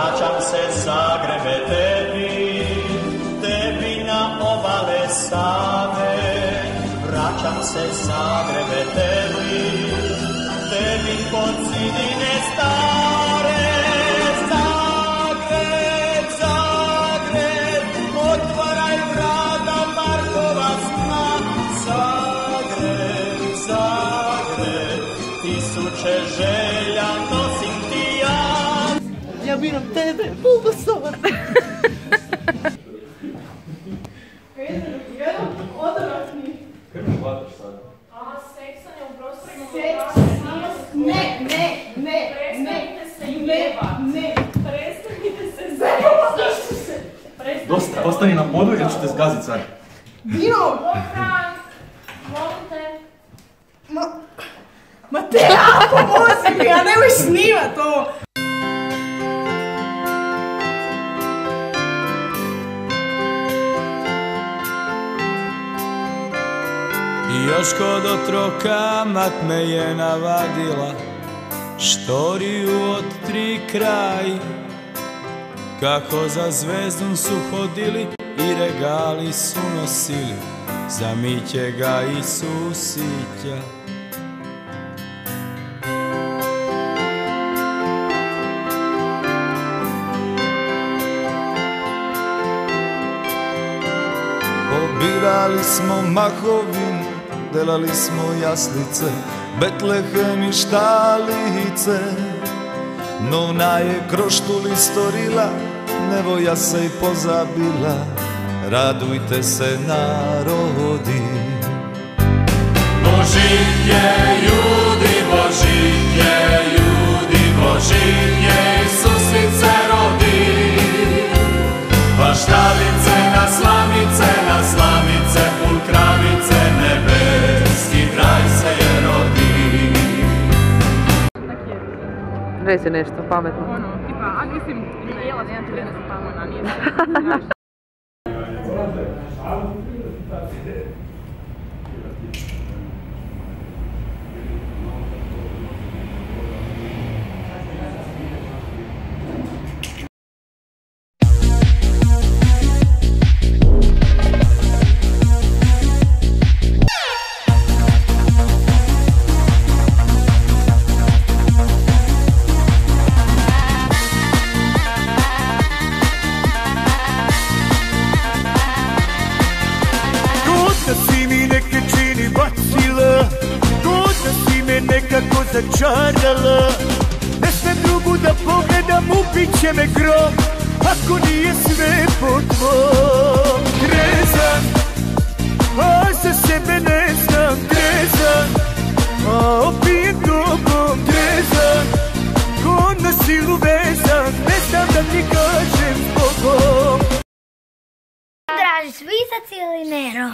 vraćam se Zagrebe tebi na obale Save. Vraćam se Zagrebe tebi pod zidine stare. Zagreb, otvaraj vrata parkova sna. Zagreb, tisuće želja nosim ti ja. Ja biram tebe, Bulbasaur. Seksanje u prostorima. Ne. Prestanite se zezati. Dosta, ostani na podu jer ću te zgazit sad. Dino! Bokran, molim te. Mateja, pomozi mi, ja nemoj snimat to! Još kod otroka mat me je navadila štoriju od 3 kraji. Kako za zvezdom su hodili i regali su nosili za Mićega i Susića. Pobirali smo mahovinu, delali smo jaslice, Betlehem i štalice. Novna je kroštuli storila, nevoja se i pozabila, radujte se narodi. Božitje ljudi, Božitje, Isusice rodi. Paštalice na slamice, pun kravice, nebeski kraj se je rodi. Reci nešto pametno. Tipa, a mislim, jela da jedan trener pametna, nije. Nekako začarala, ne smem drugu da pogledam, ubit će me grom, ako nije sve po tvom. Grezan, a za sebe ne znam, grezan, a opijem drugom, grezan, ko na silu vezan, ne znam da ti kažem zbogom. Tražiš visac ili nero?